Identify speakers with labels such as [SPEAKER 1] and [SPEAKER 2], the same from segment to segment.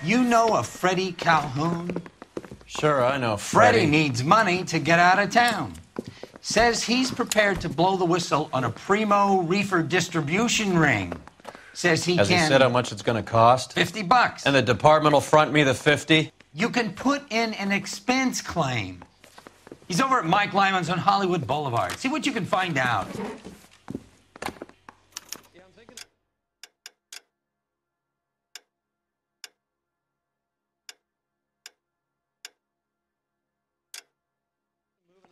[SPEAKER 1] You know a Freddie Calhoun?
[SPEAKER 2] Sure, I know
[SPEAKER 1] Freddie needs money to get out of town. Says he's prepared to blow the whistle on a primo Reefer distribution ring. Says he
[SPEAKER 2] Has
[SPEAKER 1] can...
[SPEAKER 2] he said how much it's going to cost?
[SPEAKER 1] $50.
[SPEAKER 2] And the department will front me the 50?
[SPEAKER 1] You can put in an expense claim. He's over at Mike Lyman's on Hollywood Boulevard. See what you can find out.
[SPEAKER 3] Moving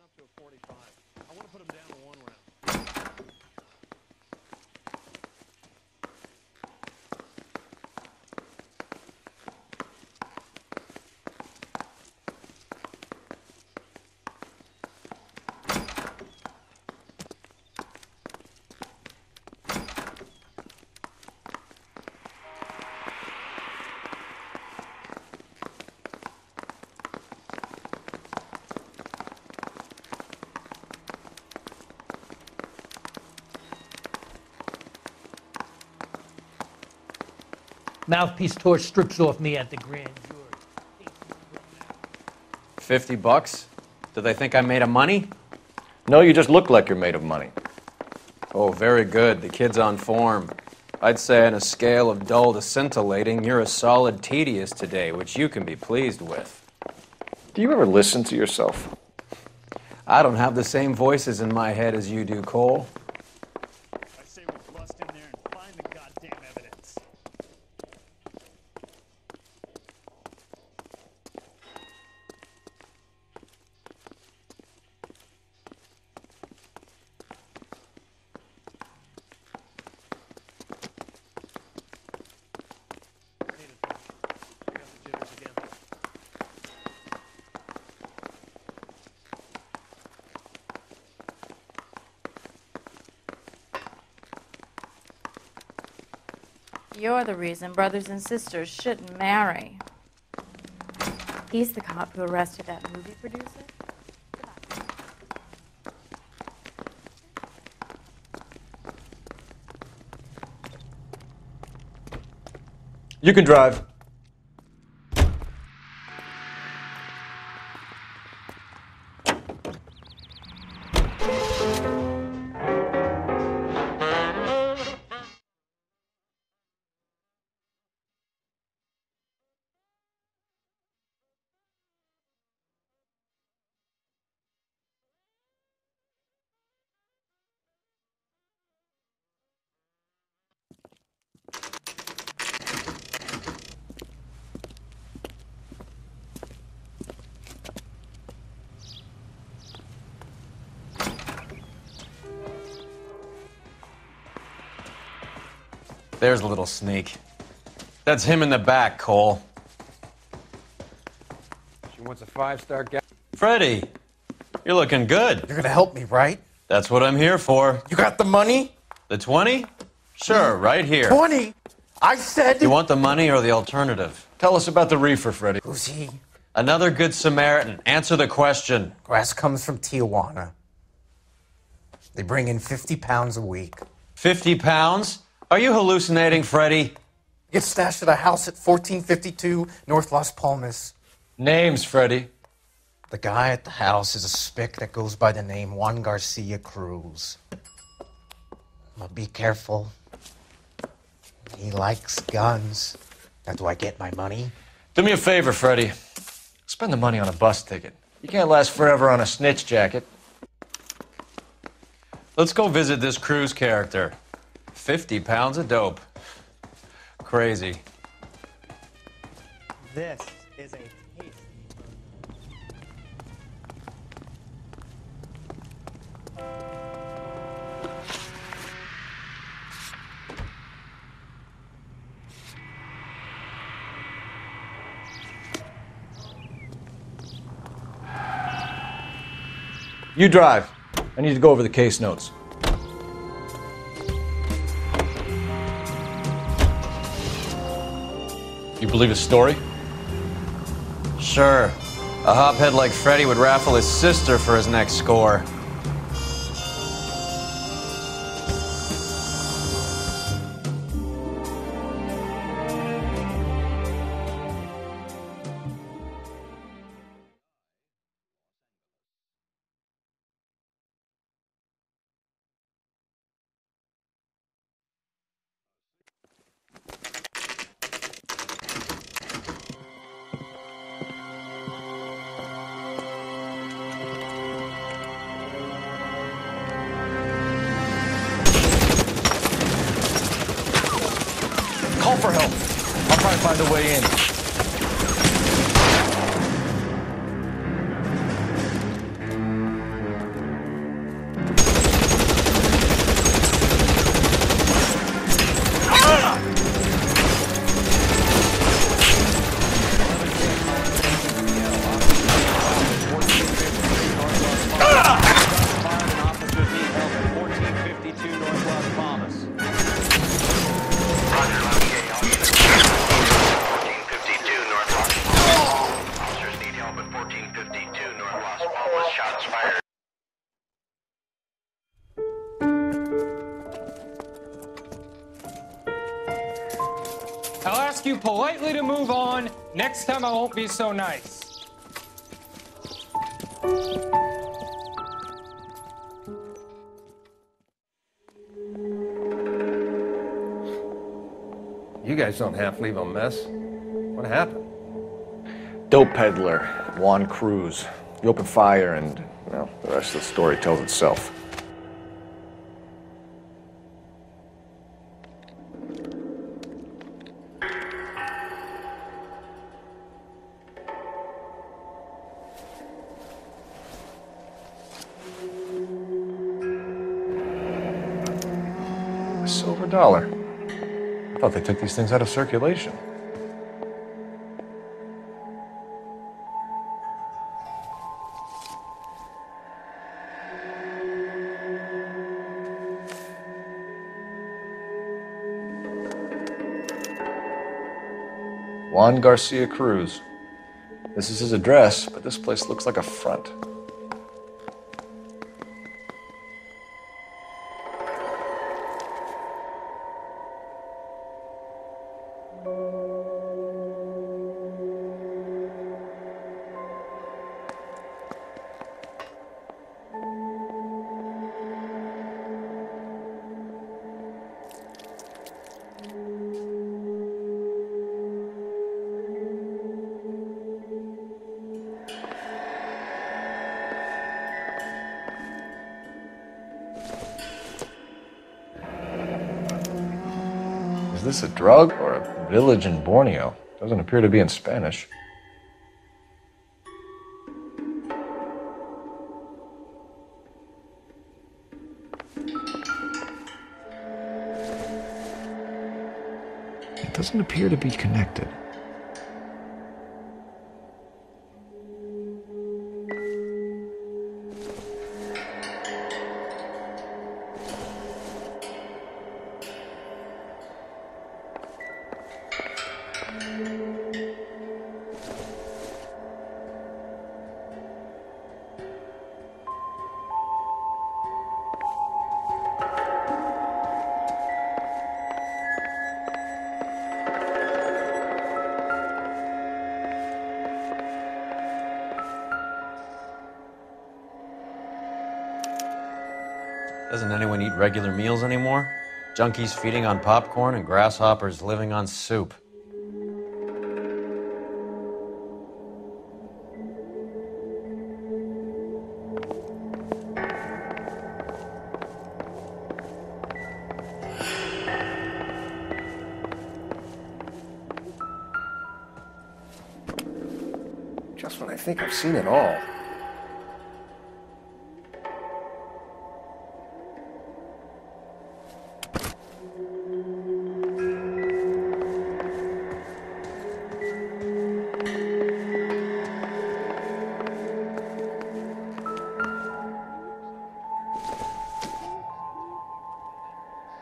[SPEAKER 3] up to a 45. I want to put him down to 1 round.
[SPEAKER 4] Mouthpiece torch strips off me at the grand jury.
[SPEAKER 2] $50? Do they think I'm made of money?
[SPEAKER 5] No, you just look like you're made of money.
[SPEAKER 2] Oh, very good. The kid's on form. I'd say on a scale of dull to scintillating, you're a solid tedious today, which you can be pleased with.
[SPEAKER 5] Do you ever listen to yourself?
[SPEAKER 2] I don't have the same voices in my head as you do, Cole.
[SPEAKER 3] I say we bust in there and find the goddamn evidence.
[SPEAKER 6] You're the reason brothers and sisters shouldn't marry. He's the cop who arrested that movie producer.
[SPEAKER 5] You can drive.
[SPEAKER 2] There's a little sneak. That's him in the back, Cole.
[SPEAKER 7] She wants a 5-star guy.
[SPEAKER 2] Freddie, you're looking good.
[SPEAKER 8] You're gonna help me, right?
[SPEAKER 2] That's what I'm here for.
[SPEAKER 8] You got the money?
[SPEAKER 2] The 20? Sure, right here.
[SPEAKER 8] 20? I said...
[SPEAKER 2] You want the money or the alternative?
[SPEAKER 5] Tell us about the Reefer, Freddie.
[SPEAKER 8] Who's he?
[SPEAKER 2] Another good Samaritan. Answer the question.
[SPEAKER 8] Grass comes from Tijuana. They bring in 50 pounds a week.
[SPEAKER 2] 50 pounds? Are you hallucinating, Freddie?
[SPEAKER 8] Gets stashed at a house at 1452 North Las Palmas.
[SPEAKER 5] Names, Freddie.
[SPEAKER 8] The guy at the house is a spick that goes by the name Juan Garcia Cruz. But be careful. He likes guns. Now, do I get my money?
[SPEAKER 5] Do me a favor, Freddie. Spend the money on a bus ticket. You can't last forever on a snitch jacket.
[SPEAKER 2] Let's go visit this Cruz character. 50 pounds of dope. Crazy.
[SPEAKER 9] This is a taste.
[SPEAKER 5] You drive. I need to go over the case notes. You believe his story?
[SPEAKER 2] Sure. A hophead like Freddie would raffle his sister for his next score.
[SPEAKER 5] I'll probably find a way in.
[SPEAKER 10] I'll ask you politely to move on. Next time I won't be so nice.
[SPEAKER 7] You guys don't half leave a mess. What happened?
[SPEAKER 5] Dope peddler, Juan Cruz. You open fire and, well, the rest of the story tells itself. A silver dollar. I thought they took these things out of circulation. Juan Garcia Cruz. This is his address, but this place looks like a front. Is this a drug or a village in Borneo? Doesn't appear to be in Spanish. It doesn't appear to be connected.
[SPEAKER 2] Doesn't anyone eat regular meals anymore? Junkies feeding on popcorn and grasshoppers living on soup.
[SPEAKER 7] Just when I think I've seen it all.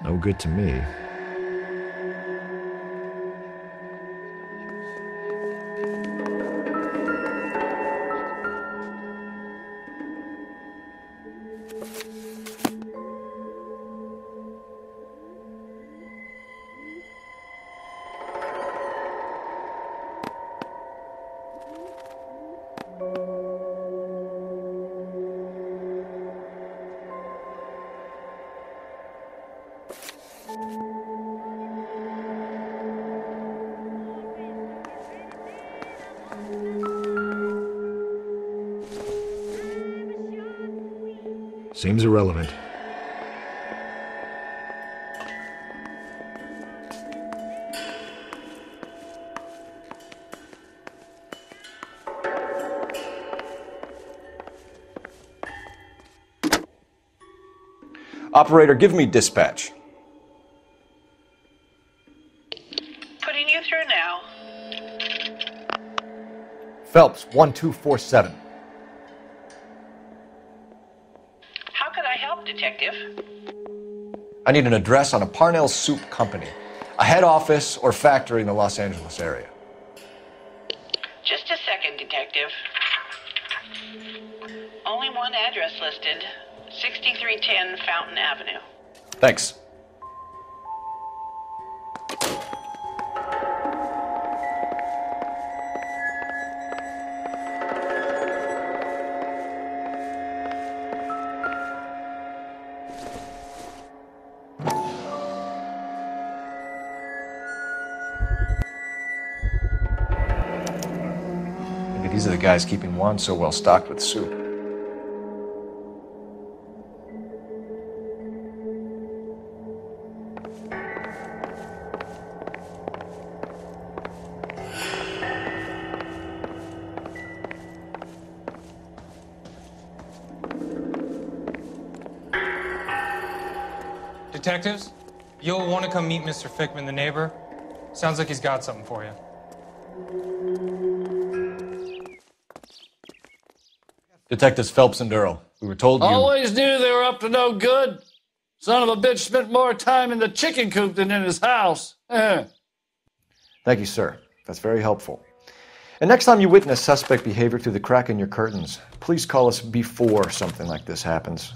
[SPEAKER 5] No good to me. Seems irrelevant. Operator, give me dispatch.
[SPEAKER 11] Putting you through now.
[SPEAKER 5] Phelps, 1247.
[SPEAKER 11] How could I help, Detective?
[SPEAKER 5] I need an address on a Parnell Soup Company, a head office or factory in the Los Angeles area.
[SPEAKER 11] Just a second, Detective. Only one address listed. 6310 Fountain Avenue.
[SPEAKER 5] Thanks. Maybe these are the guys keeping Juan so well stocked with soup.
[SPEAKER 10] Detectives, you'll want to come meet Mr. Fickman, the neighbor. Sounds like he's got something for you.
[SPEAKER 5] Detectives Phelps and Durrell. We were told you...
[SPEAKER 12] Always knew they were up to no good. Son of a bitch spent more time in the chicken coop than in his house.
[SPEAKER 5] Thank you, sir. That's very helpful. And next time you witness suspect behavior through the crack in your curtains, please call us before something like this happens.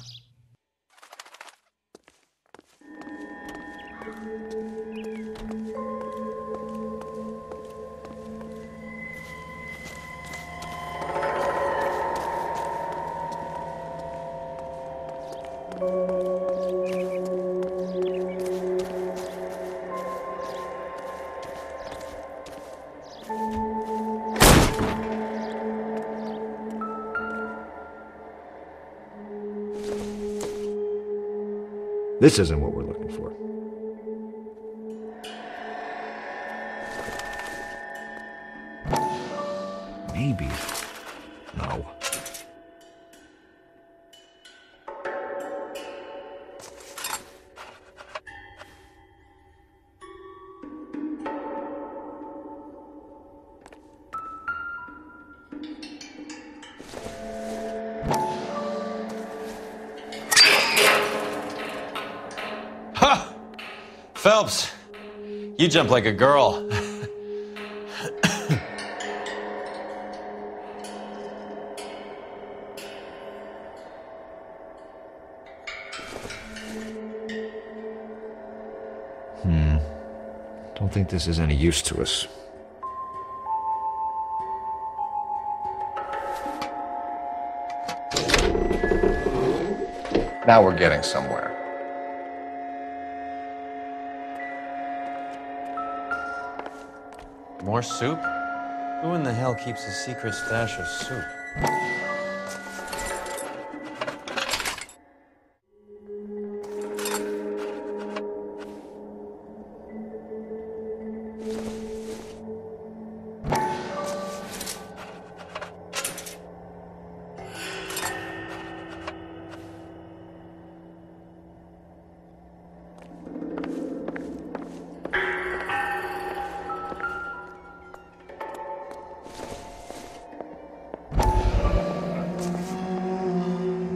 [SPEAKER 5] This isn't what we're looking for. Maybe. No.
[SPEAKER 2] Phelps, you jump like a girl.
[SPEAKER 5] Don't think this is any use to us. Now we're getting somewhere.
[SPEAKER 2] More soup? Who in the hell keeps a secret stash of soup?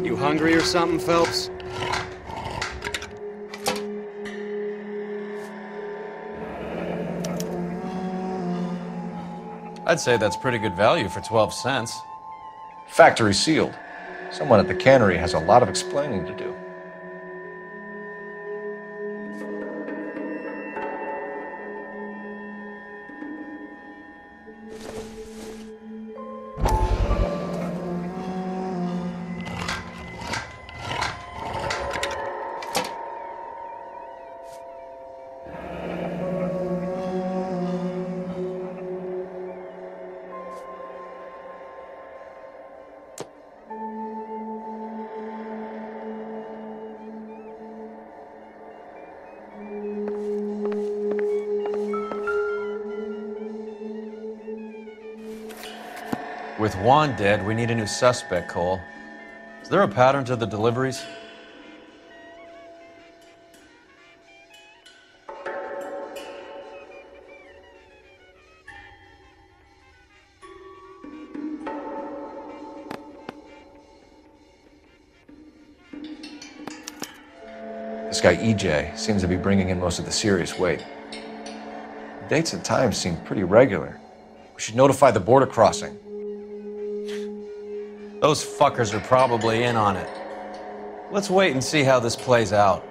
[SPEAKER 13] You hungry or something, Phelps?
[SPEAKER 2] I'd say that's pretty good value for 12 cents.
[SPEAKER 5] Factory sealed. Someone at the cannery has a lot of explaining to do.
[SPEAKER 2] With Juan dead, we need a new suspect, Cole. Is there a pattern to the deliveries?
[SPEAKER 5] This guy EJ seems to be bringing in most of the serious weight. The dates and times seem pretty regular. We should notify the border crossing.
[SPEAKER 2] Those fuckers are probably in on it. Let's wait and see how this plays out.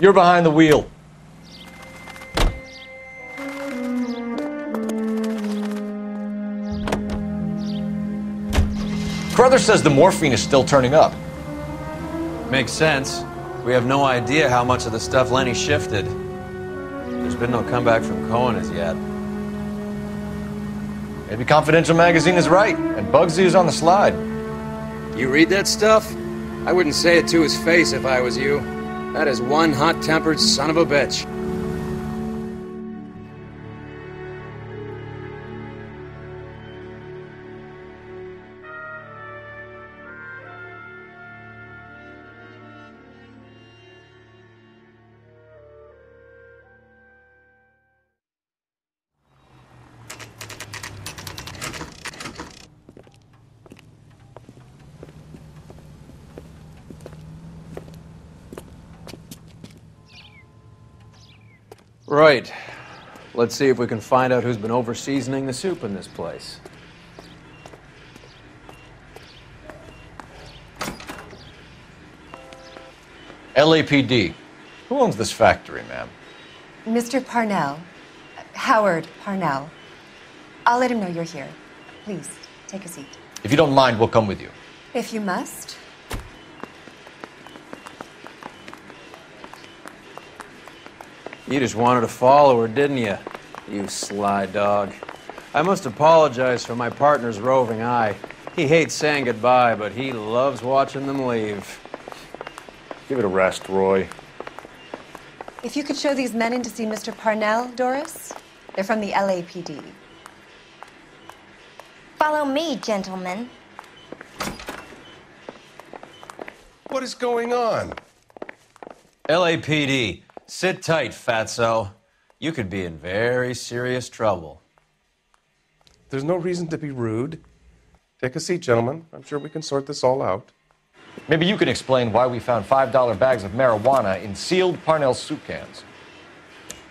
[SPEAKER 5] You're behind the wheel. Carruthers says the morphine is still turning up.
[SPEAKER 2] Makes sense. We have no idea how much of the stuff Lenny shifted. There's been no comeback from Cohen as yet.
[SPEAKER 5] Maybe Confidential Magazine is right, and Bugsy is on the slide.
[SPEAKER 13] You read that stuff? I wouldn't say it to his face if I was you. That is one hot-tempered son of a bitch.
[SPEAKER 2] Right. Let's see if we can find out who's been over-seasoning the soup in this place.
[SPEAKER 5] LAPD. Who owns this factory, ma'am?
[SPEAKER 14] Mr. Parnell. Howard Parnell. I'll let him know you're here. Please, take a seat.
[SPEAKER 5] If you don't mind, we'll come with you.
[SPEAKER 14] If you must.
[SPEAKER 2] You just wanted to follow her, didn't you? You sly dog. I must apologize for my partner's roving eye. He hates saying goodbye, but he loves watching them leave.
[SPEAKER 5] Give it a rest, Roy.
[SPEAKER 14] If you could show these men in to see Mr. Parnell, Doris. They're from the LAPD.
[SPEAKER 15] Follow me, gentlemen.
[SPEAKER 7] What is going on?
[SPEAKER 2] LAPD. Sit tight, fatso. You could be in very serious trouble.
[SPEAKER 7] There's no reason to be rude. Take a seat, gentlemen. I'm sure we can sort this all out.
[SPEAKER 5] Maybe you can explain why we found $5 bags of marijuana in sealed Parnell soup cans.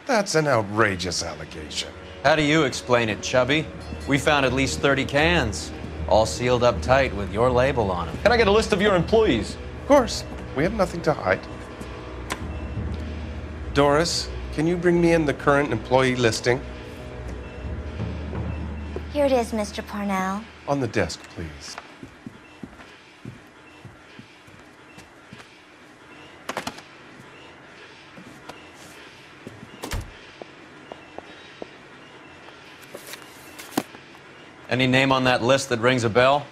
[SPEAKER 7] That's an outrageous allegation.
[SPEAKER 2] How do you explain it, Chubby? We found at least 30 cans, all sealed up tight with your label on them.
[SPEAKER 5] Can I get a list of your employees?
[SPEAKER 7] Of course. We have nothing to hide. Doris, can you bring me in the current employee listing?
[SPEAKER 15] Here it is, Mr. Parnell.
[SPEAKER 7] On the desk, please.
[SPEAKER 2] Any name on that list that rings a bell?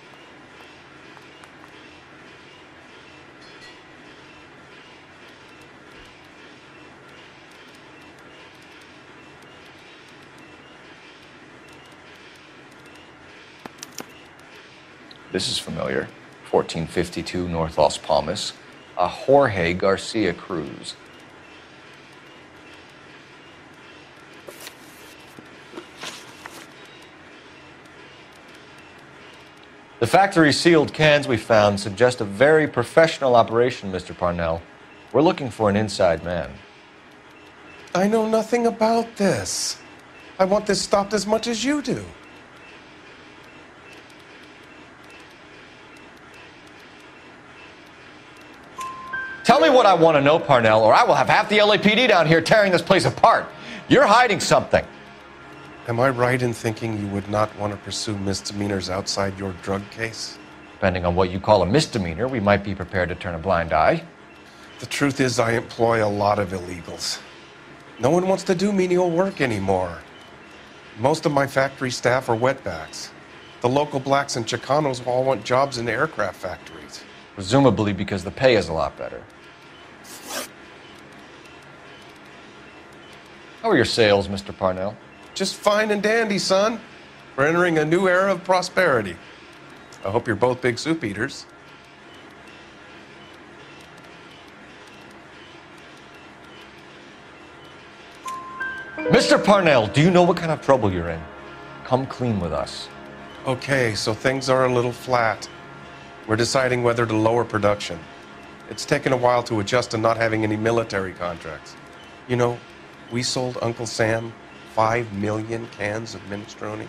[SPEAKER 5] This is familiar. 1452 North Las Palmas. A Jorge Garcia Cruz. The factory sealed cans we found suggest a very professional operation, Mr. Parnell. We're looking for an inside man.
[SPEAKER 7] I know nothing about this. I want this stopped as much as you do.
[SPEAKER 5] Tell me what I want to know, Parnell, or I will have half the LAPD down here tearing this place apart. You're hiding something.
[SPEAKER 7] Am I right in thinking you would not want to pursue misdemeanors outside your drug case?
[SPEAKER 5] Depending on what you call a misdemeanor, we might be prepared to turn a blind eye.
[SPEAKER 7] The truth is, I employ a lot of illegals. No one wants to do menial work anymore. Most of my factory staff are wetbacks. The local blacks and Chicanos all want jobs in aircraft factories.
[SPEAKER 5] Presumably because the pay is a lot better. How are your sales, Mr. Parnell?
[SPEAKER 7] Just fine and dandy, son. We're entering a new era of prosperity. I hope you're both big soup eaters.
[SPEAKER 5] Mr. Parnell, do you know what kind of trouble you're in? Come clean with us.
[SPEAKER 7] Okay, so things are a little flat. We're deciding whether to lower production. It's taken a while to adjust to not having any military contracts. You know, we sold Uncle Sam 5 million cans of minestrone.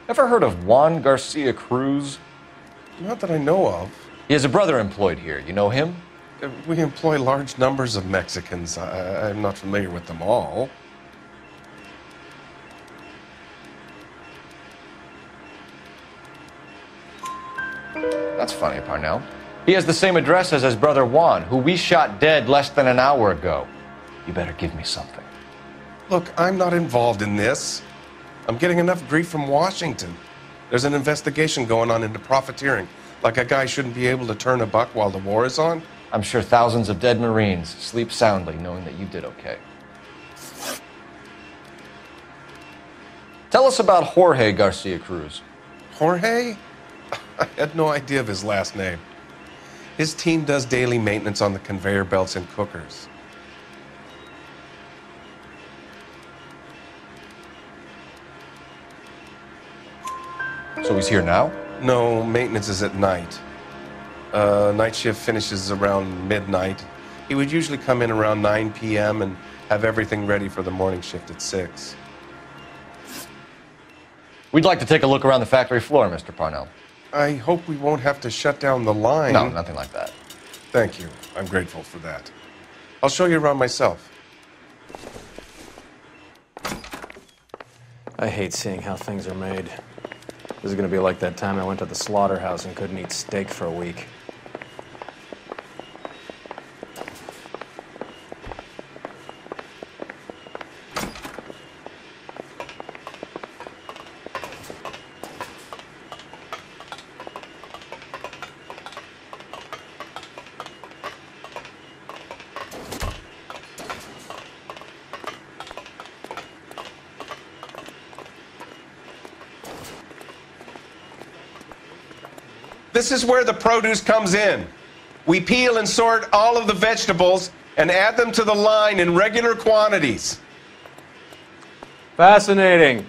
[SPEAKER 5] Ever heard of Juan Garcia Cruz?
[SPEAKER 7] Not that I know of.
[SPEAKER 5] He has a brother employed here. You know him?
[SPEAKER 7] We employ large numbers of Mexicans. I'm not familiar with them all.
[SPEAKER 5] That's funny, Parnell. He has the same address as his brother Juan, who we shot dead less than an hour ago. You better give me something.
[SPEAKER 7] Look, I'm not involved in this. I'm getting enough grief from Washington. There's an investigation going on into profiteering. Like a guy shouldn't be able to turn a buck while the war is on.
[SPEAKER 5] I'm sure thousands of dead Marines sleep soundly knowing that you did okay. Tell us about Jorge Garcia Cruz.
[SPEAKER 7] Jorge? I had no idea of his last name. His team does daily maintenance on the conveyor belts and cookers.
[SPEAKER 5] So he's here now?
[SPEAKER 7] No, maintenance is at night. Night shift finishes around midnight. He would usually come in around 9 p.m. and have everything ready for the morning shift at 6.
[SPEAKER 5] We'd like to take a look around the factory floor, Mr. Parnell.
[SPEAKER 7] I hope we won't have to shut down the line.
[SPEAKER 5] No, nothing like that.
[SPEAKER 7] Thank you. I'm grateful for that. I'll show you around myself.
[SPEAKER 2] I hate seeing how things are made. This is gonna be like that time I went to the slaughterhouse and couldn't eat steak for a week.
[SPEAKER 7] This is where the produce comes in. We peel and sort all of the vegetables and add them to the line in regular quantities.
[SPEAKER 2] Fascinating.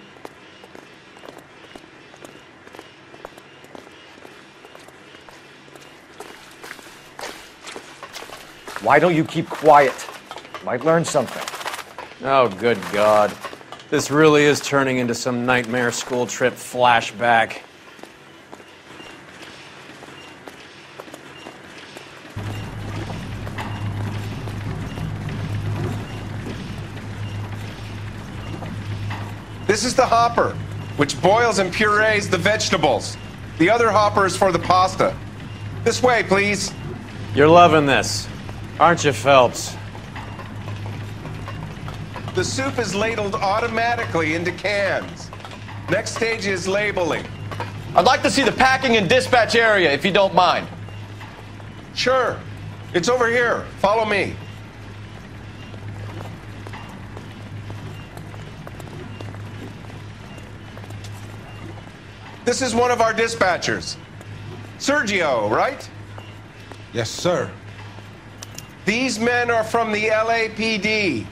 [SPEAKER 5] Why don't you keep quiet? Might learn something.
[SPEAKER 2] Oh, good God. This really is turning into some nightmare school trip flashback.
[SPEAKER 7] This is the hopper, which boils and purees the vegetables. The other hopper is for the pasta. This way, please.
[SPEAKER 2] You're loving this, aren't you, Phelps?
[SPEAKER 7] The soup is ladled automatically into cans. Next stage is labeling.
[SPEAKER 5] I'd like to see the packing and dispatch area, if you don't mind.
[SPEAKER 7] Sure. It's over here. Follow me. This is one of our dispatchers. Sergio, right?
[SPEAKER 16] Yes, sir.
[SPEAKER 7] These men are from the LAPD.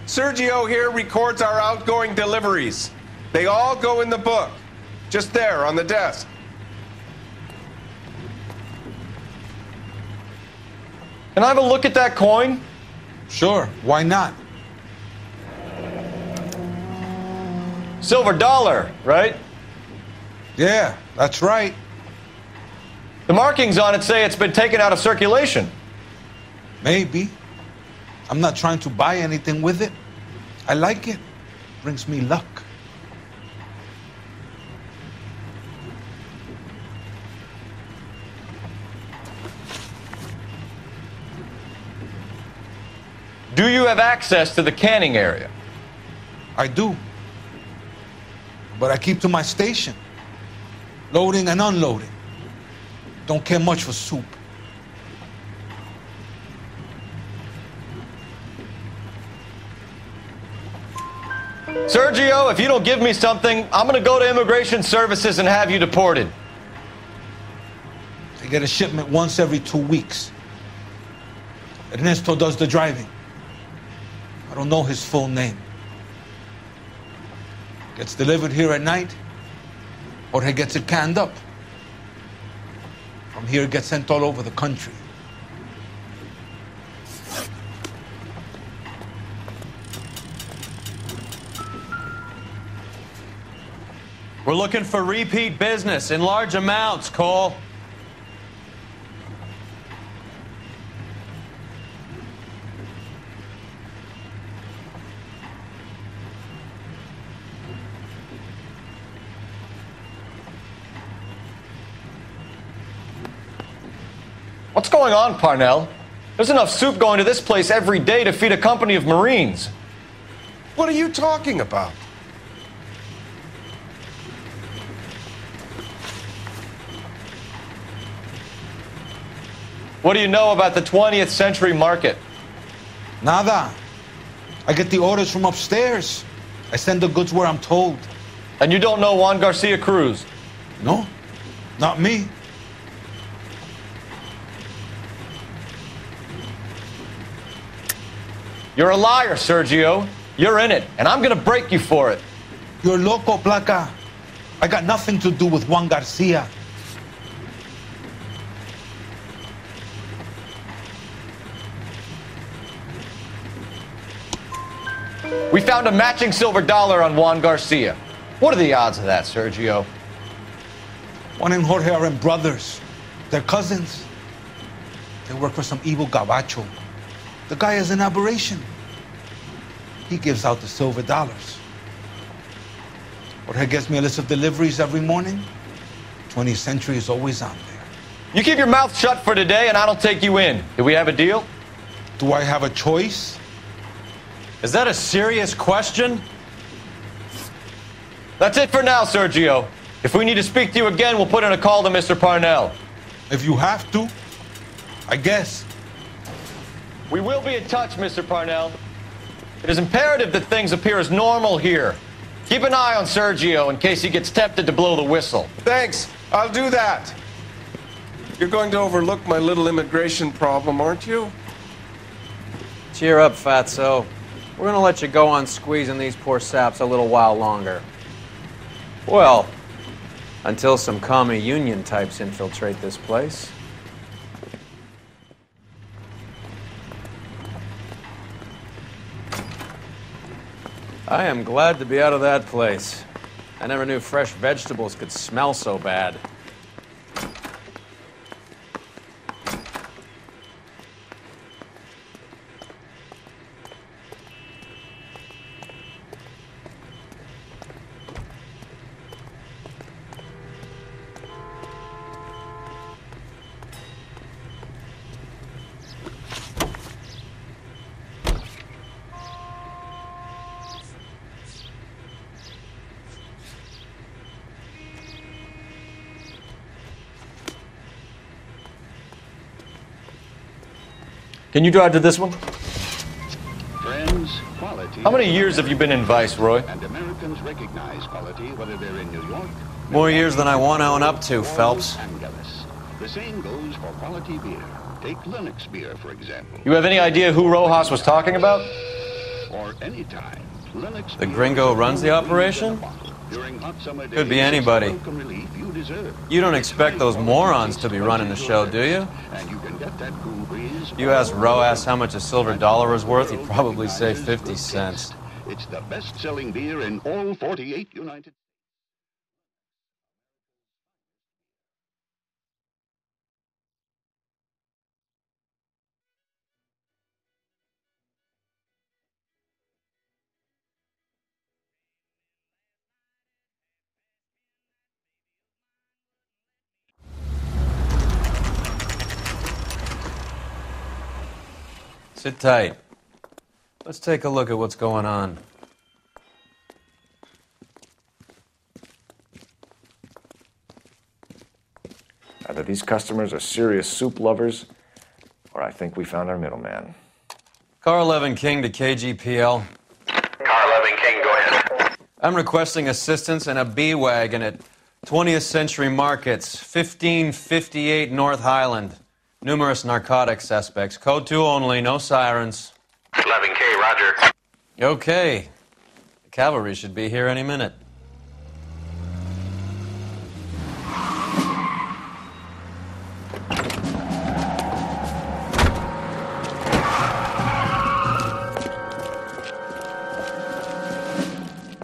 [SPEAKER 7] Sergio here records our outgoing deliveries. They all go in the book, just there on the desk.
[SPEAKER 5] Can I have a look at that coin?
[SPEAKER 16] Sure, why not?
[SPEAKER 5] Silver dollar, right?
[SPEAKER 16] Yeah, that's right.
[SPEAKER 5] The markings on it say it's been taken out of circulation.
[SPEAKER 16] Maybe. I'm not trying to buy anything with it. I like it. Brings me luck.
[SPEAKER 17] Do you have access to the canning area?
[SPEAKER 16] I do. But I keep to my station. Loading and unloading. Don't care much for soup.
[SPEAKER 17] Sergio, if you don't give me something, I'm gonna go to Immigration Services and have you deported.
[SPEAKER 16] I get a shipment once every 2 weeks. Ernesto does the driving. I don't know his full name. Gets delivered here at night, or he gets it canned up. From here, it gets sent all over the country.
[SPEAKER 2] We're looking for repeat business in large amounts, Cole.
[SPEAKER 17] What's going on, Parnell? There's enough soup going to this place every day to feed a company of Marines.
[SPEAKER 7] What are you talking about?
[SPEAKER 17] What do you know about the 20th century market?
[SPEAKER 16] Nada. I get the orders from upstairs. I send the goods where I'm told.
[SPEAKER 17] And you don't know Juan Garcia Cruz?
[SPEAKER 16] No, not me.
[SPEAKER 17] You're a liar, Sergio. You're in it, and I'm gonna break you for it.
[SPEAKER 16] You're loco, Placa. I got nothing to do with Juan Garcia.
[SPEAKER 17] We found a matching silver dollar on Juan Garcia. What are the odds of that, Sergio?
[SPEAKER 16] Juan and Jorge are brothers. They're cousins. They work for some evil gabacho. The guy is an aberration. He gives out the silver dollars. Jorge gets me a list of deliveries every morning. 20th Century is always on there.
[SPEAKER 17] You keep your mouth shut for today, and I don't take you in. Do we have a deal?
[SPEAKER 16] Do I have a choice?
[SPEAKER 2] Is that a serious question?
[SPEAKER 17] That's it for now, Sergio. If we need to speak to you again, we'll put in a call to Mr. Parnell.
[SPEAKER 16] If you have to, I guess.
[SPEAKER 17] We will be in touch, Mr. Parnell. It is imperative that things appear as normal here. Keep an eye on Sergio in case he gets tempted to blow the whistle.
[SPEAKER 7] Thanks. I'll do that. You're going to overlook my little immigration problem, aren't you?
[SPEAKER 2] Cheer up, fatso. We're gonna let you go on squeezing these poor saps a little while longer. Well, until some commie union types infiltrate this place. I am glad to be out of that place. I never knew fresh vegetables could smell so bad.
[SPEAKER 17] Can you drive to this one?
[SPEAKER 18] Friends, quality.
[SPEAKER 17] How many years have you been in Vice, Roy?
[SPEAKER 18] And Americans recognize quality whether they're in New York.
[SPEAKER 2] More years than I want to own up to, Phelps.
[SPEAKER 18] The same goes for quality beer. Take Lennox beer, for example.
[SPEAKER 17] You have any idea who Rojas was talking about?
[SPEAKER 18] Or any time. Lennox
[SPEAKER 2] The gringo runs the operation?
[SPEAKER 18] during hot summer days.
[SPEAKER 2] Could be anybody.
[SPEAKER 18] Welcome relief you deserve.
[SPEAKER 2] You don't expect those morons to be running the show, do you?
[SPEAKER 18] And you can get that cool breeze.
[SPEAKER 2] You asked Rojas how much a silver dollar was worth, he'd probably say 50 cents.
[SPEAKER 18] It's the best-selling beer in all 48 United
[SPEAKER 2] Sit tight. Let's take a look at what's going on.
[SPEAKER 5] Either these customers are serious soup lovers, or I think we found our middleman.
[SPEAKER 2] Car 11 King to KGPL.
[SPEAKER 19] Car 11 King, go ahead.
[SPEAKER 2] I'm requesting assistance in a B-Wagon at 20th Century Markets, 1558 North Highland. Numerous narcotic suspects. Code 2 only, no sirens.
[SPEAKER 19] 11K, roger.
[SPEAKER 2] Okay. The cavalry should be here any minute.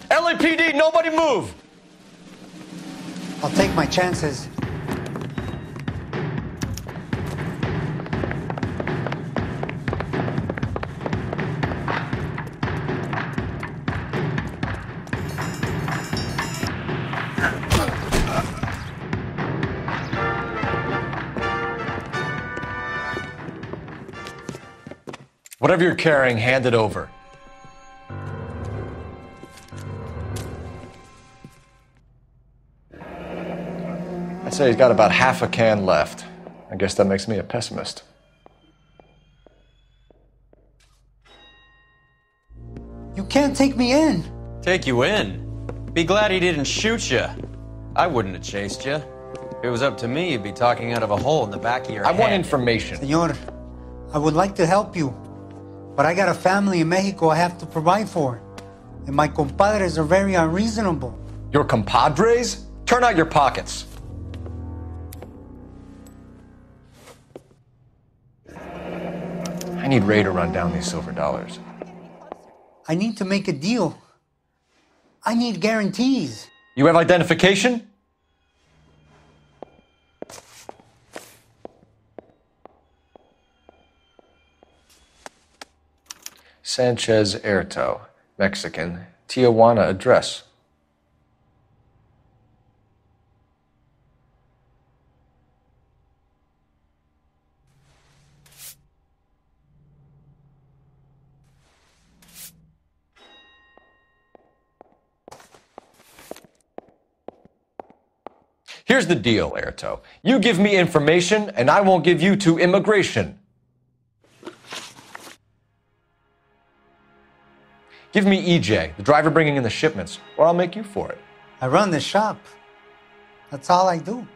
[SPEAKER 17] LAPD, nobody move!
[SPEAKER 20] I'll take my chances.
[SPEAKER 5] Whatever you're carrying, hand it over. I'd say he's got about half a can left. I guess that makes me a pessimist.
[SPEAKER 20] You can't take me in.
[SPEAKER 2] Take you in? Be glad he didn't shoot you. I wouldn't have chased you. If it was up to me, you'd be talking out of a hole in the back of your head.
[SPEAKER 5] I want information.
[SPEAKER 20] Senor, I would like to help you, but I got a family in Mexico I have to provide for. And my compadres are very unreasonable.
[SPEAKER 5] Your compadres? Turn out your pockets. I need Ray to run down these silver dollars.
[SPEAKER 20] I need to make a deal. I need guarantees.
[SPEAKER 5] You have identification? Sanchez Erto, Mexican, Tijuana address. Here's the deal, Erto. You give me information, and I won't give you to immigration. Give me EJ, the driver bringing in the shipments, or I'll make you for it.
[SPEAKER 20] I run the shop. That's all I do.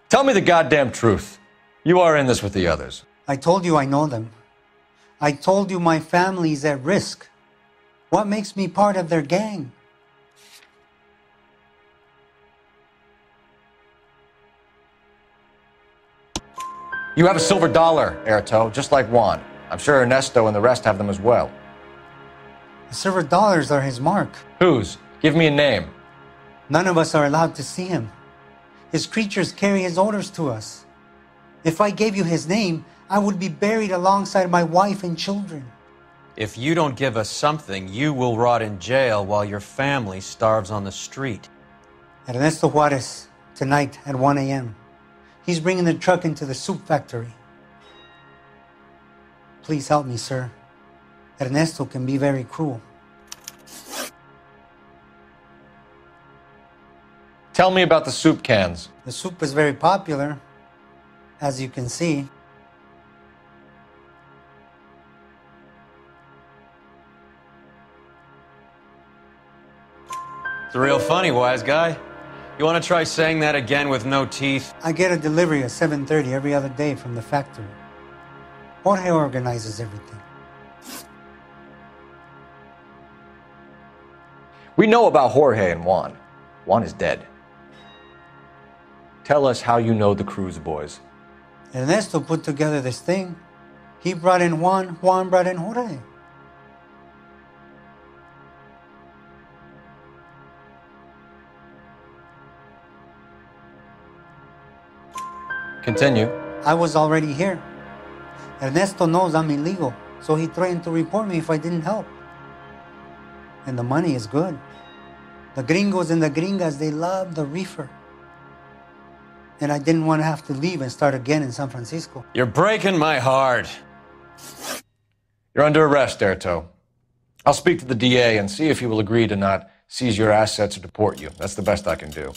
[SPEAKER 5] Tell me the goddamn truth. You are in this with the others.
[SPEAKER 20] I told you I know them. I told you my family's at risk. What makes me part of their gang?
[SPEAKER 5] You have a silver dollar, Erto, just like Juan. I'm sure Ernesto and the rest have them as well.
[SPEAKER 20] The silver dollars are his mark.
[SPEAKER 5] Whose? Give me a name.
[SPEAKER 20] None of us are allowed to see him. His creatures carry his orders to us. If I gave you his name, I would be buried alongside my wife and children.
[SPEAKER 2] If you don't give us something, you will rot in jail while your family starves on the street.
[SPEAKER 20] Ernesto Juarez, tonight at 1 a.m. He's bringing the truck into the soup factory. Please help me, sir. Ernesto can be very cruel.
[SPEAKER 5] Tell me about the soup cans.
[SPEAKER 20] The soup is very popular, as you can see.
[SPEAKER 2] It's real funny, wise guy. You want to try saying that again with no teeth?
[SPEAKER 20] I get a delivery at 7:30 every other day from the factory. Jorge organizes everything.
[SPEAKER 5] We know about Jorge and Juan. Juan is dead. Tell us how you know the Cruz boys.
[SPEAKER 20] Ernesto put together this thing. He brought in Juan, Juan brought in Jorge.
[SPEAKER 5] Continue.
[SPEAKER 20] I was already here. Ernesto knows I'm illegal, so he threatened to report me if I didn't help. And the money is good. The gringos and the gringas, they love the reefer. And I didn't want to have to leave and start again in San Francisco.
[SPEAKER 2] You're breaking my heart.
[SPEAKER 5] You're under arrest, Erto. I'll speak to the DA and see if he will agree to not seize your assets or deport you. That's the best I can do.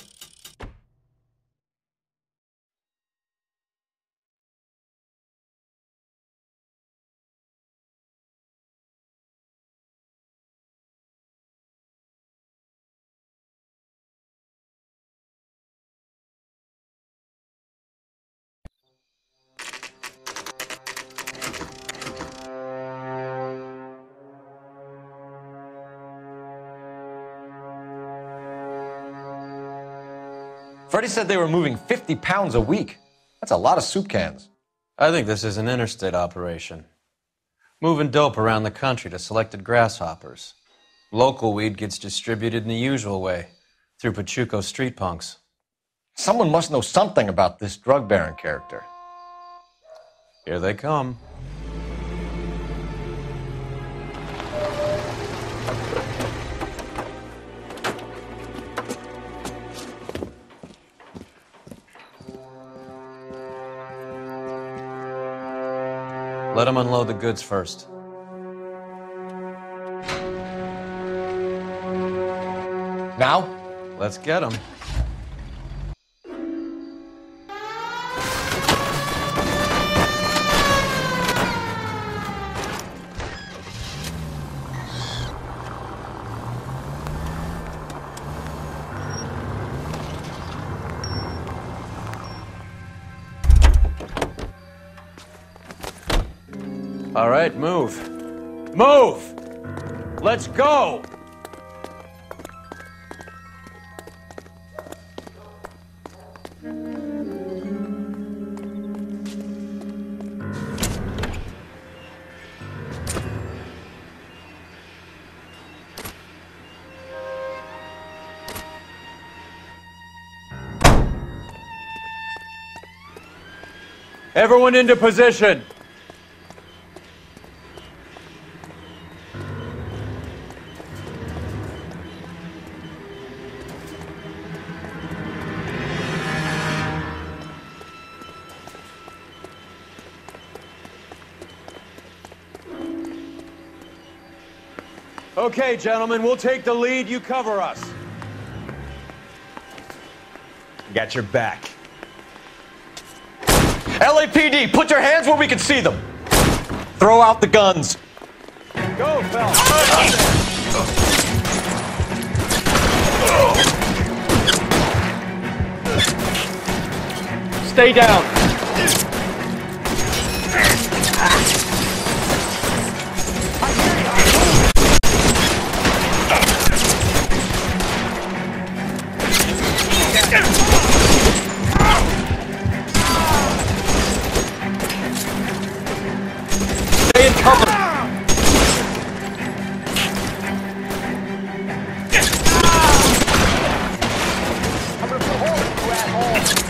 [SPEAKER 5] Freddie said they were moving 50 pounds a week. That's a lot of soup cans.
[SPEAKER 2] I think this is an interstate operation. Moving dope around the country to selected grasshoppers. Local weed gets distributed in the usual way, through Pachuco street punks.
[SPEAKER 5] Someone must know something about this drug baron character.
[SPEAKER 2] Here they come. Let them unload the goods first.
[SPEAKER 5] Now?
[SPEAKER 2] Let's get them. All right, move. Move! Let's go! Everyone into position. Okay, gentlemen, we'll take the lead. You cover us.
[SPEAKER 17] Got your back. LAPD, put your hands where we can see them. Throw out the guns.
[SPEAKER 2] Go, Phelps.
[SPEAKER 17] Stay down. Stay in cover. I'm gonna put a hole in you, asshole.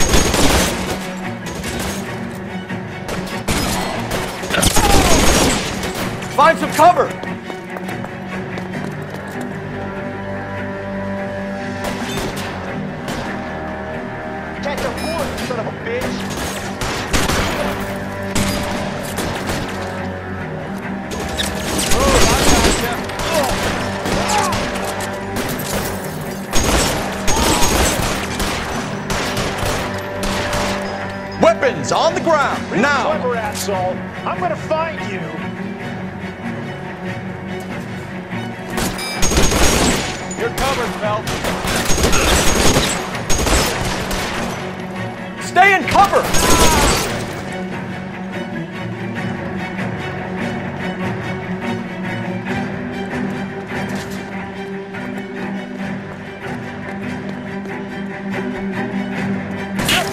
[SPEAKER 17] Find some cover! Catch a bullet, son of a bitch! Weapons on the ground,
[SPEAKER 3] Real
[SPEAKER 17] now!
[SPEAKER 3] clever, asshole. I'm gonna find you.
[SPEAKER 2] You're covered, Phelps.
[SPEAKER 17] Stay in cover!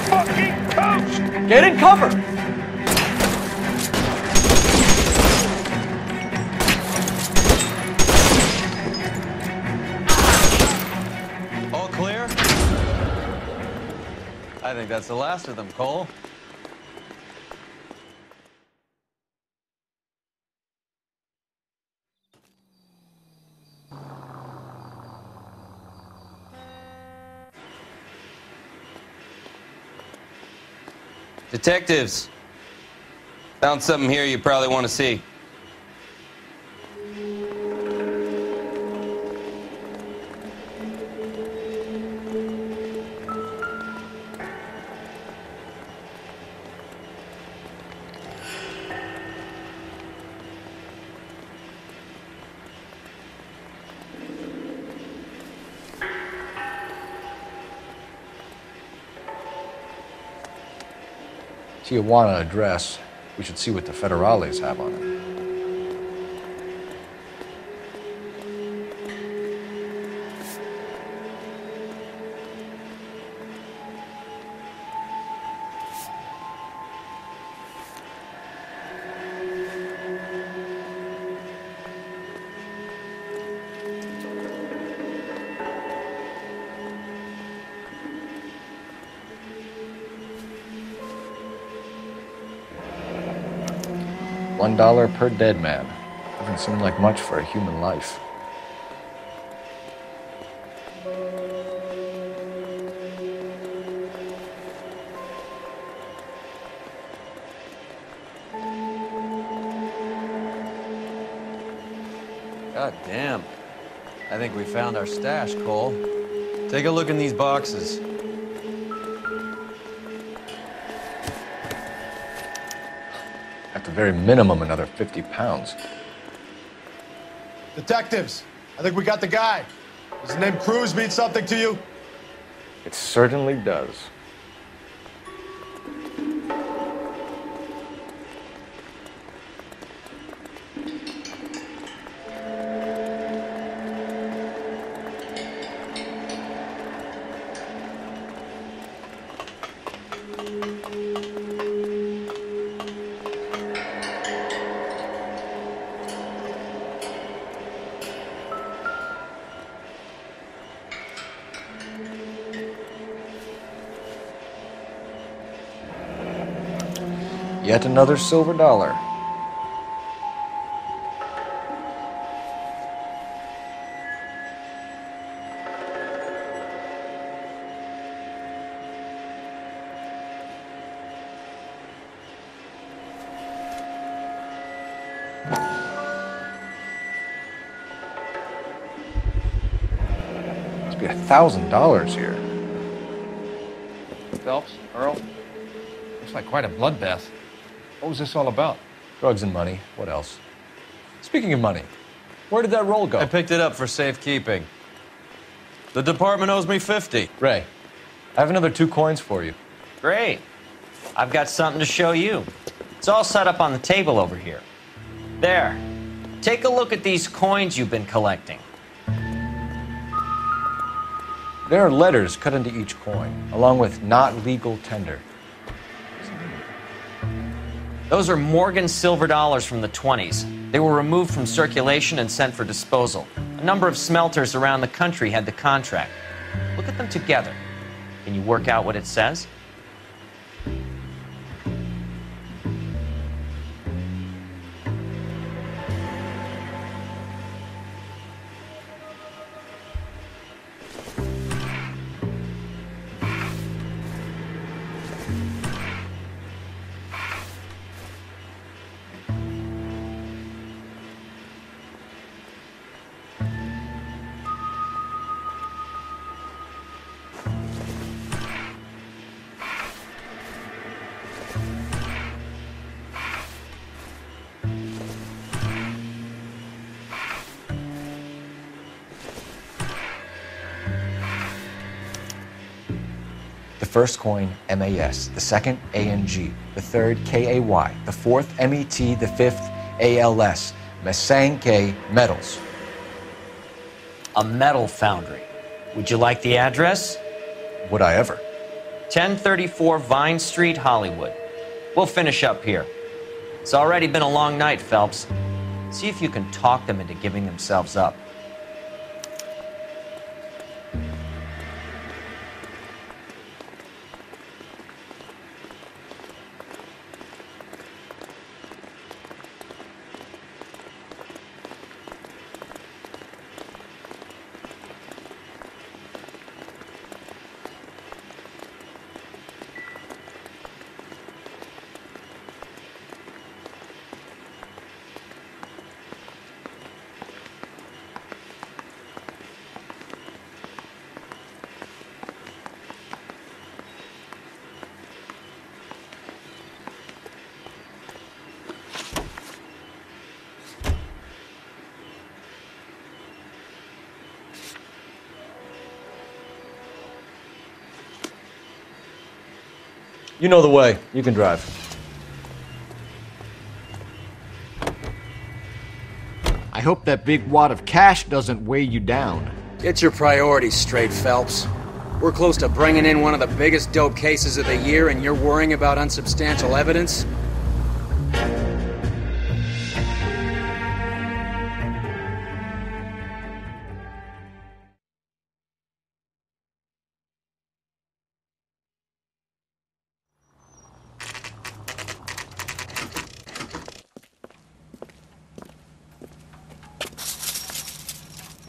[SPEAKER 3] Fucking coast!
[SPEAKER 17] Get in cover!
[SPEAKER 2] All clear? I think that's the last of them, Cole.
[SPEAKER 21] Detectives, found something here you probably want to see.
[SPEAKER 5] Tijuana address. We should see what the federales have on it. $1 per dead man. Doesn't seem like much for a human life.
[SPEAKER 2] God damn. I think we found our stash, Cole. Take a look in these boxes.
[SPEAKER 5] At the very minimum, another 50 pounds.
[SPEAKER 22] Detectives, I think we got the guy. Does the name Cruz mean something to you?
[SPEAKER 5] It certainly does. Yet another silver dollar. Must be $1,000 here.
[SPEAKER 23] Phelps, Earl, looks like quite a bloodbath. What was this all about?
[SPEAKER 5] Drugs and money. What else? Speaking of money, where did that roll go?
[SPEAKER 2] I picked it up for safekeeping. The department owes me 50.
[SPEAKER 5] Ray, I have another 2 coins for you.
[SPEAKER 24] Great. I've got something to show you. It's all set up on the table over here. There. Take a look at these coins you've been collecting.
[SPEAKER 5] There are letters cut into each coin, along with not legal tender.
[SPEAKER 24] Those are Morgan silver dollars from the 20s. They were removed from circulation and sent for disposal. A number of smelters around the country had the contract. Look at them together. Can you work out what it says?
[SPEAKER 5] The first coin, MAS, the second, ANG, the third, KAY, the fourth, MET, the fifth, ALS, Masanke Metals.
[SPEAKER 24] A metal foundry. Would you like the address?
[SPEAKER 5] Would I ever?
[SPEAKER 24] 1034 Vine Street, Hollywood. We'll finish up here. It's already been a long night, Phelps. See if you can talk them into giving themselves up.
[SPEAKER 5] You know the way. You can drive.
[SPEAKER 1] I hope that big wad of cash doesn't weigh you down.
[SPEAKER 13] Get your priorities straight, Phelps. We're close to bringing in one of the biggest dope cases of the year, and you're worrying about unsubstantial evidence?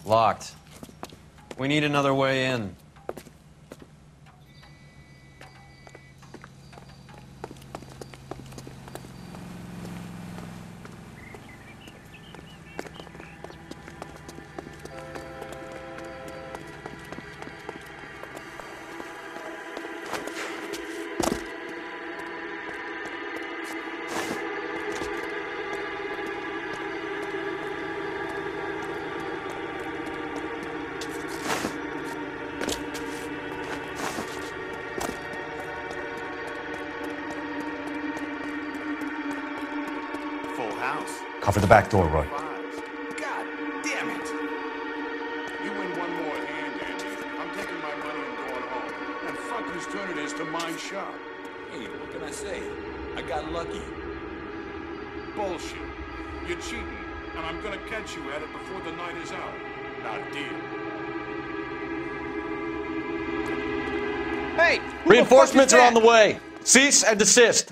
[SPEAKER 2] Locked. We need another way in.
[SPEAKER 16] Cover the back door, Roy.
[SPEAKER 18] God damn it! You win one more hand, Andy. I'm taking my money and going home. And fuck whose turn it is to mind shop.
[SPEAKER 4] Hey, what can I say? I got lucky.
[SPEAKER 18] Bullshit. You're cheating, and I'm gonna catch you at it before the night is out. Now, deal.
[SPEAKER 2] Hey!
[SPEAKER 17] Reinforcements are on the way. Cease and desist.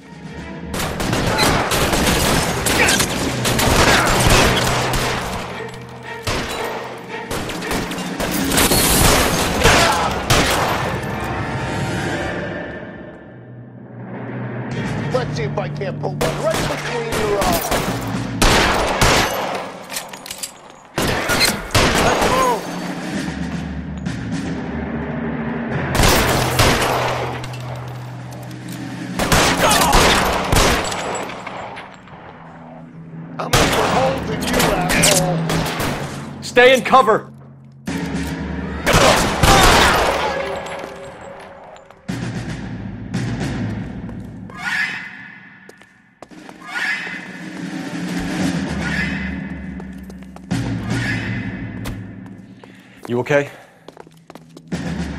[SPEAKER 4] Let's see if I can't pull one right between your eyes. Let's move. I'm gonna put holes in you, asshole.
[SPEAKER 17] Stay in cover.
[SPEAKER 2] You okay?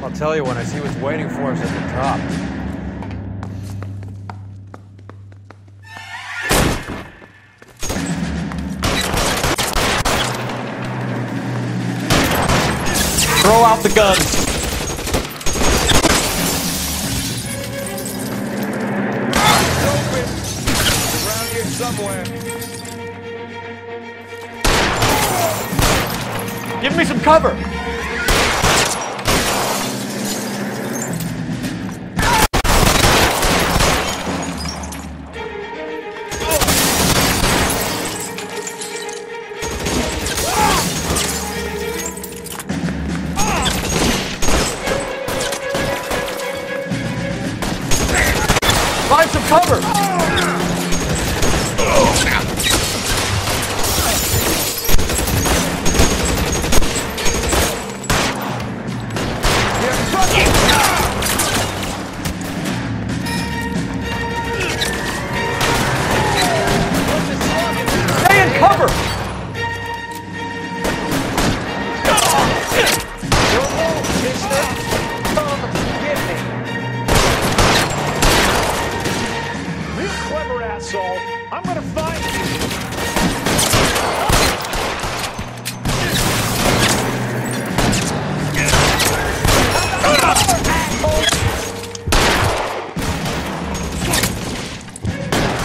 [SPEAKER 2] I'll tell you when I see what's waiting for us at the top.
[SPEAKER 17] Throw out the guns.
[SPEAKER 4] Around here somewhere.
[SPEAKER 17] Give me some cover. Find some cover! Stay in cover!
[SPEAKER 3] Asshole, I'm gonna find you.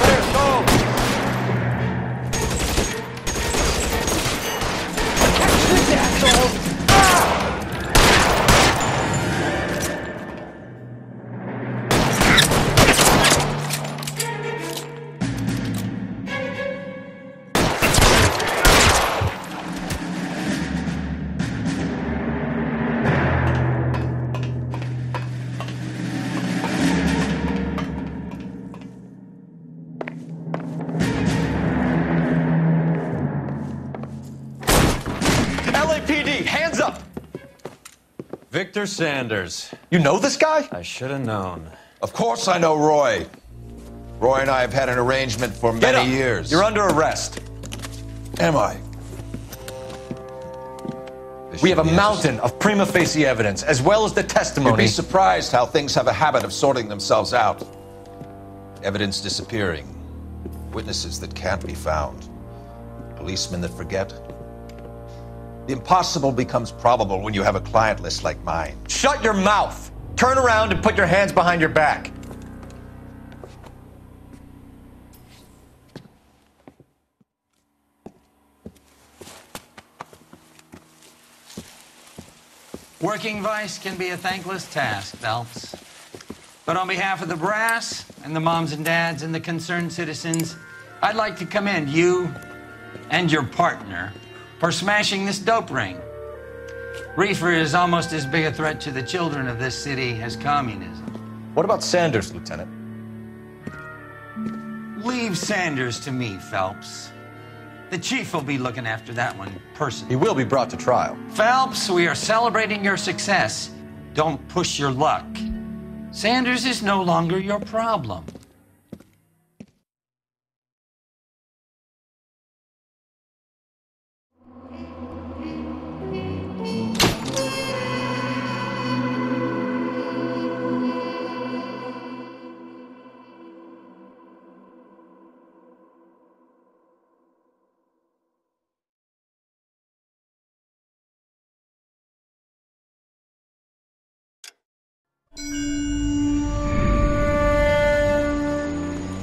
[SPEAKER 4] Let's go. Catch this asshole.
[SPEAKER 17] LAPD, hands up!
[SPEAKER 2] Victor Sanders.
[SPEAKER 17] You know this guy?
[SPEAKER 2] I should have known.
[SPEAKER 6] Of course I know Roy. Roy and I have had an arrangement for many years.
[SPEAKER 21] You're under arrest.
[SPEAKER 6] Am I?
[SPEAKER 21] We have a mountain of prima facie evidence, as well as the testimony.
[SPEAKER 6] You'd be surprised how things have a habit of sorting themselves out. Evidence disappearing. Witnesses that can't be found. Policemen that forget. The impossible becomes probable when you have a client list like mine.
[SPEAKER 21] Shut your mouth! Turn around and put your hands behind your back.
[SPEAKER 8] Working vice can be a thankless task, Phelps. But on behalf of the brass and the moms and dads and the concerned citizens, I'd like to commend you and your partner for smashing this dope ring. Reefer is almost as big a threat to the children of this city as communism.
[SPEAKER 21] What about Sanders, Lieutenant?
[SPEAKER 8] Leave Sanders to me, Phelps. The chief will be looking after that one personally.
[SPEAKER 21] He will be brought to trial.
[SPEAKER 8] Phelps, we are celebrating your success. Don't push your luck. Sanders is no longer your problem.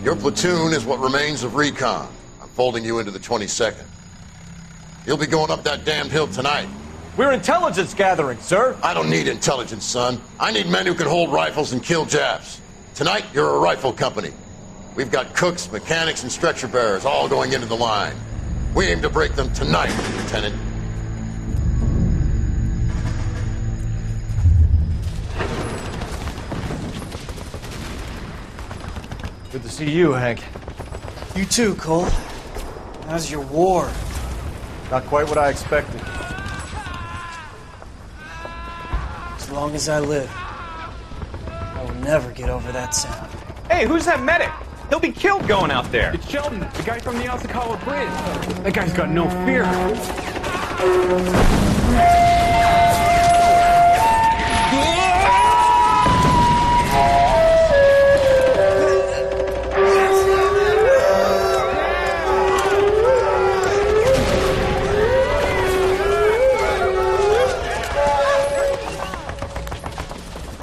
[SPEAKER 9] Your platoon is what remains of recon. I'm folding you into the 22nd. You'll be going up that damned hill tonight.
[SPEAKER 21] We're intelligence gathering, sir.
[SPEAKER 9] I don't need intelligence, son. I need men who can hold rifles and kill Japs. Tonight, you're a rifle company. We've got cooks, mechanics, and stretcher bearers all going into the line. We aim to break them tonight, Lieutenant.
[SPEAKER 1] Good to see you, Hank.
[SPEAKER 11] You too, Cole. How's your war?
[SPEAKER 1] Not quite what I expected.
[SPEAKER 11] As long as I live, I will never get over that sound.
[SPEAKER 25] Hey, who's that medic? He'll be killed going out there.
[SPEAKER 10] It's Sheldon, the guy from the Asakawa Bridge. That guy's got no fear.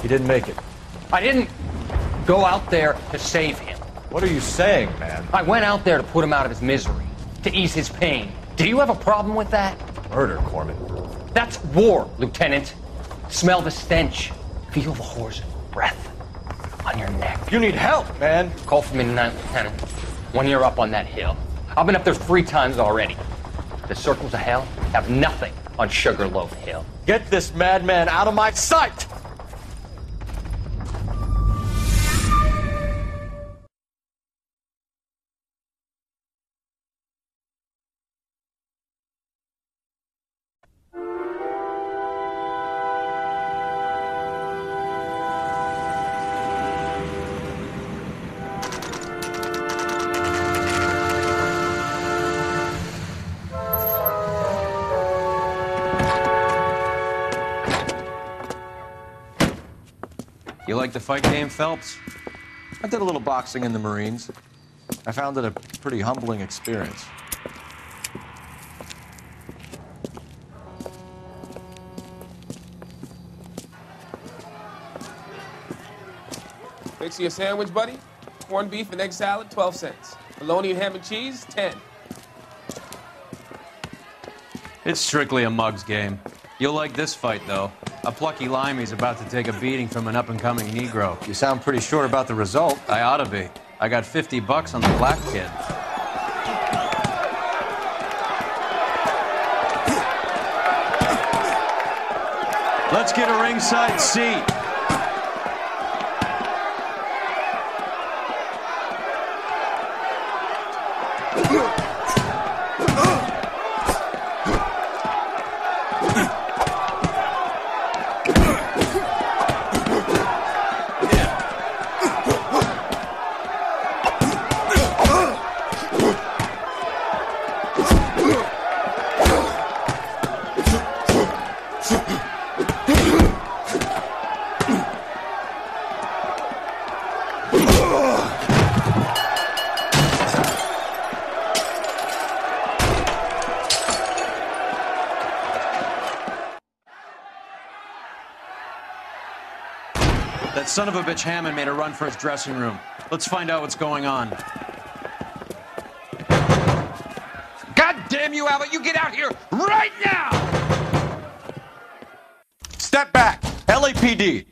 [SPEAKER 1] He didn't make it.
[SPEAKER 17] I didn't go out there to save him.
[SPEAKER 1] What are you saying, man?
[SPEAKER 17] I went out there to put him out of his misery, to ease his pain. Do you have a problem with that?
[SPEAKER 1] Murder, Corman.
[SPEAKER 17] That's war, Lieutenant. Smell the stench. Feel the horse's breath on your neck.
[SPEAKER 1] You need help, man.
[SPEAKER 17] Call for me tonight, Lieutenant. When you're up on that hill. I've been up there 3 times already. The circles of hell have nothing on Sugarloaf Hill.
[SPEAKER 1] Get this madman out of my sight!
[SPEAKER 2] You like the fight game, Phelps?
[SPEAKER 5] I did a little boxing in the Marines. I found it a pretty humbling experience.
[SPEAKER 26] Fix you a sandwich, buddy? Corned beef and egg salad, 12 cents. Bologna and ham and cheese, 10.
[SPEAKER 2] It's strictly a mug's game. You'll like this fight, though. A plucky limey's about to take a beating from an up-and-coming Negro.
[SPEAKER 5] You sound pretty sure about the result.
[SPEAKER 2] I ought to be. I got $50 on the black kid. Let's get a ringside seat. That son of a bitch Hammond made a run for his dressing room. Let's find out what's going on.
[SPEAKER 7] God damn you, Albert! You get out here right now!
[SPEAKER 21] Step back! LAPD,